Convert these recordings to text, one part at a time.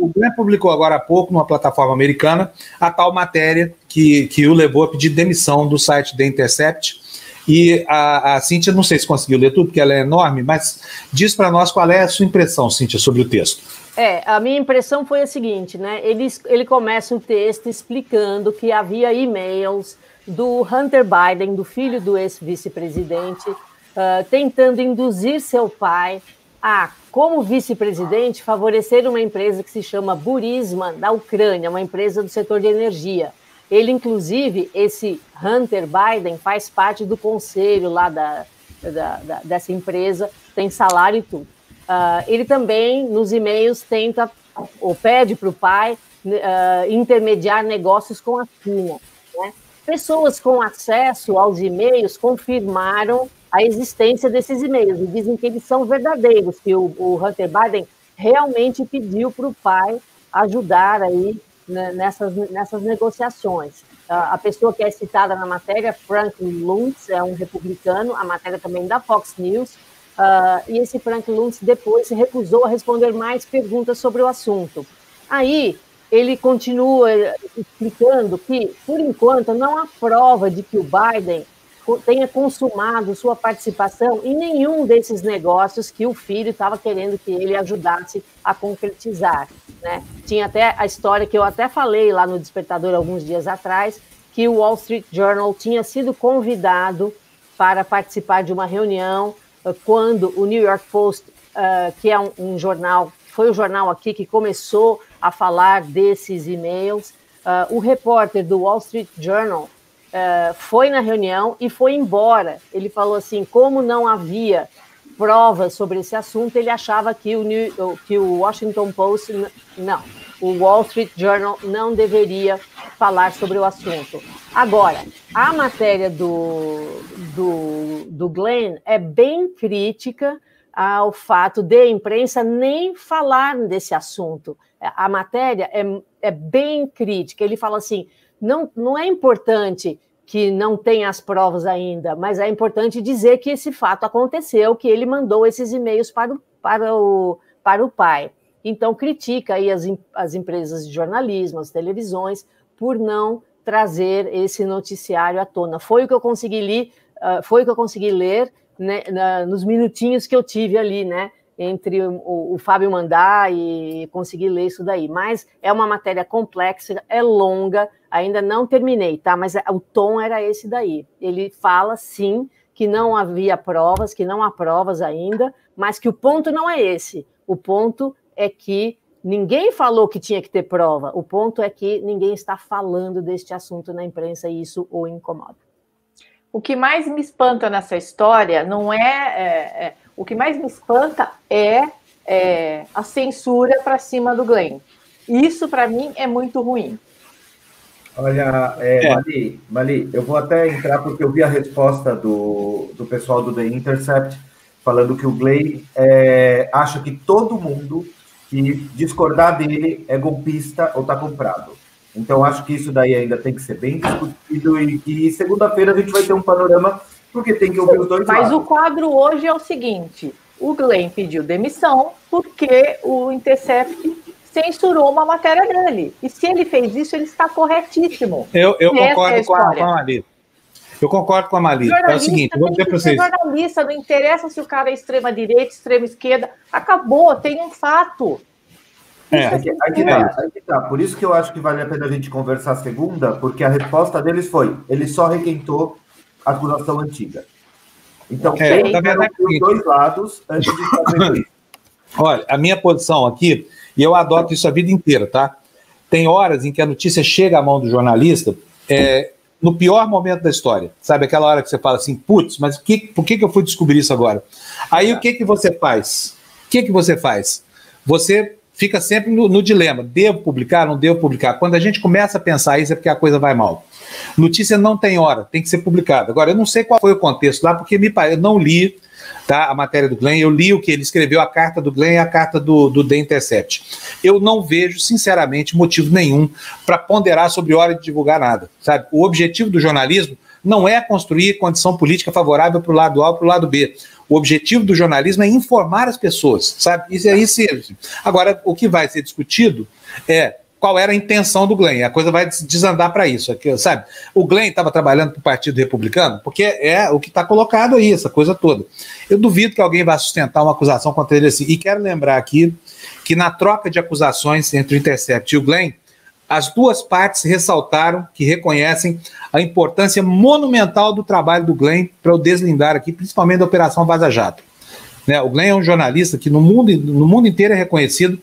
O Glenn publicou agora há pouco, numa plataforma americana, a tal matéria que o levou a pedir demissão do site The Intercept. E a Cíntia, não sei se conseguiu ler tudo, porque ela é enorme, mas diz para nós qual é a sua impressão, Cíntia, sobre o texto. A minha impressão foi a seguinte, né? Ele começa o texto explicando que havia e-mails do Hunter Biden, do filho do ex-vice-presidente, tentando induzir seu pai a, como vice-presidente, favorecer uma empresa que se chama Burisma, da Ucrânia, uma empresa do setor de energia. Ele, inclusive, esse Hunter Biden, faz parte do conselho lá dessa empresa, tem salário e tudo. Ele também, nos e-mails, tenta, ou pede para o pai, intermediar negócios com a China, né? Pessoas com acesso aos e-mails confirmaram a existência desses e-mails e dizem que eles são verdadeiros, que o Hunter Biden realmente pediu para o pai ajudar aí, né, nessas negociações. A pessoa que é citada na matéria, Frank Luntz, é um republicano, a matéria também da Fox News, e esse Frank Luntz depois se recusou a responder mais perguntas sobre o assunto. Aí ele continua explicando que, por enquanto, não há prova de que o Biden tenha consumado sua participação em nenhum desses negócios que o filho estava querendo que ele ajudasse a concretizar, né? Tinha até a história que eu até falei lá no Despertador alguns dias atrás, que o Wall Street Journal tinha sido convidado para participar de uma reunião quando o New York Post, que é um jornal, foi o jornal aqui que começou a falar desses e-mails, o repórter do Wall Street Journal foi na reunião e foi embora. Ele falou assim, como não havia provas sobre esse assunto, ele achava que o Washington Post, não, o Wall Street Journal não deveria falar sobre o assunto. Agora, a matéria do Glenn é bem crítica ao fato de a imprensa nem falar desse assunto. A matéria é bem crítica. Ele fala assim, não é importante que não tenha as provas ainda, mas é importante dizer que esse fato aconteceu, que ele mandou esses e-mails para o pai. Então, critica aí as empresas de jornalismo, as televisões, por não trazer esse noticiário à tona. Foi o que eu consegui ler, né, nos minutinhos que eu tive ali, né, entre o Fábio mandar e conseguir ler isso daí. Mas é uma matéria complexa, é longa, ainda não terminei, tá? Mas o tom era esse daí. Ele fala, sim, que não havia provas, que não há provas ainda, mas que o ponto não é esse. O ponto é que ninguém falou que tinha que ter prova. O ponto é que ninguém está falando deste assunto na imprensa e isso o incomoda. O que mais me espanta nessa história não o que mais me espanta é a censura para cima do Glenn. Isso, para mim, é muito ruim. Olha, Mali, eu vou até entrar porque eu vi a resposta do pessoal do The Intercept falando que o Glenn acha que todo mundo que discordar dele é golpista ou está comprado. Então, acho que isso daí ainda tem que ser bem discutido e que segunda-feira a gente vai ter um panorama, porque tem que ouvir os dois lados. Mas o quadro hoje é o seguinte, o Glenn pediu demissão porque o Intercept censurou uma matéria dele. E se ele fez isso, ele está corretíssimo. Eu concordo com a Mali. Eu concordo com a Mali. É o seguinte, vou dizer para vocês. Jornalista, não interessa se o cara é extrema-direita, extrema-esquerda, acabou, tem um fato. Aí que tá. Por isso que eu acho que vale a pena a gente conversar segunda, porque a resposta deles foi, ele só requentou a acusação antiga. Então, tem os dois lados antes de fazer isso. Olha, a minha posição aqui, e eu adoto isso a vida inteira, tá? Tem horas em que a notícia chega à mão do jornalista no pior momento da história. Sabe aquela hora que você fala assim, putz, mas por que eu fui descobrir isso agora? Aí o que você faz? Você fica sempre no dilema, devo publicar, não devo publicar? Quando a gente começa a pensar isso é porque a coisa vai mal. Notícia não tem hora, tem que ser publicada. Agora, eu não sei qual foi o contexto lá, porque eu não li, tá, a matéria do Glenn, eu li o que ele escreveu, a carta do Glenn e a carta do The Intercept. Eu não vejo, sinceramente, motivo nenhum para ponderar sobre hora de divulgar nada, sabe? O objetivo do jornalismo não é construir condição política favorável para o lado A ou para o lado B. O objetivo do jornalismo é informar as pessoas, sabe? Isso aí serve. Agora, o que vai ser discutido é qual era a intenção do Glenn. A coisa vai desandar para isso, sabe? O Glenn estava trabalhando para o Partido Republicano, porque é o que está colocado aí, essa coisa toda. Eu duvido que alguém vá sustentar uma acusação contra ele assim. E quero lembrar aqui que na troca de acusações entre o Intercept e o Glenn, as duas partes ressaltaram que reconhecem a importância monumental do trabalho do Glenn para eu deslindar aqui, principalmente da Operação Vaza Jato. Né? O Glenn é um jornalista que no mundo inteiro é reconhecido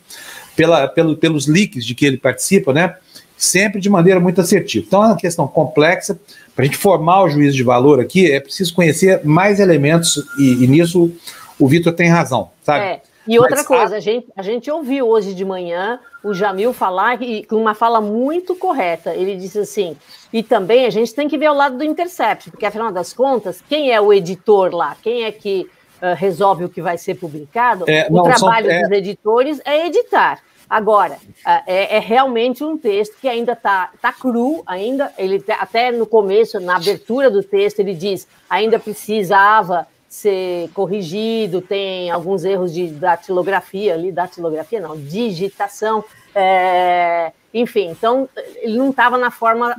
pelos leaks de que ele participa, né? Sempre de maneira muito assertiva. Então é uma questão complexa. Para a gente formar o juízo de valor aqui, é preciso conhecer mais elementos, e nisso o Vitor tem razão, sabe? E outra coisa, a gente ouviu hoje de manhã o Jamil falar, com uma fala muito correta. Ele disse assim, e também a gente tem que ver o lado do Intercept, porque afinal das contas, quem é o editor lá? Quem é que resolve o que vai ser publicado? O trabalho dos editores é editar. Agora, é realmente um texto que ainda está cru, ainda, ele até no começo, na abertura do texto, ele diz, ainda precisava ser corrigido, tem alguns erros de digitação, enfim, então ele não estava na forma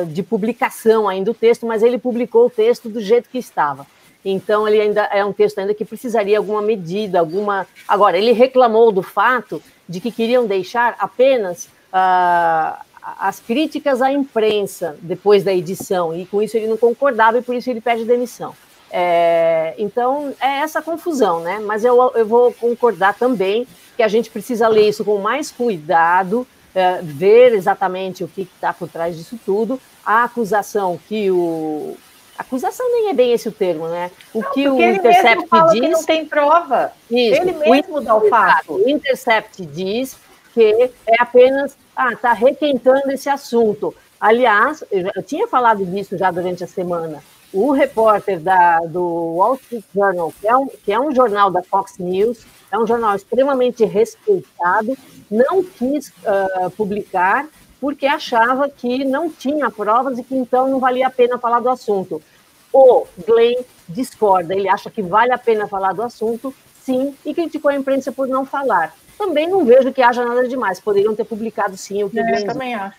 de publicação ainda do texto, mas ele publicou o texto do jeito que estava. Então ele ainda é um texto ainda que precisaria alguma medida, Agora, ele reclamou do fato de que queriam deixar apenas as críticas à imprensa depois da edição, e com isso ele não concordava e por isso ele pede demissão. Então, é essa confusão, né? Mas eu vou concordar também que a gente precisa ler isso com mais cuidado, ver exatamente o que está por trás disso tudo. A acusação que Acusação nem é bem esse o termo, né? O Intercept diz que não tem prova. Isso, ele mesmo dá o fato. O Intercept diz que é apenas está requentando esse assunto. Aliás, eu tinha falado disso já durante a semana. O repórter do Wall Street Journal, que é um jornal da Fox News, é um jornal extremamente respeitado, não quis publicar porque achava que não tinha provas e que então não valia a pena falar do assunto. O Glenn discorda, ele acha que vale a pena falar do assunto, sim, e criticou a imprensa por não falar. Também não vejo que haja nada demais, poderiam ter publicado sim o que o Glenn também acho.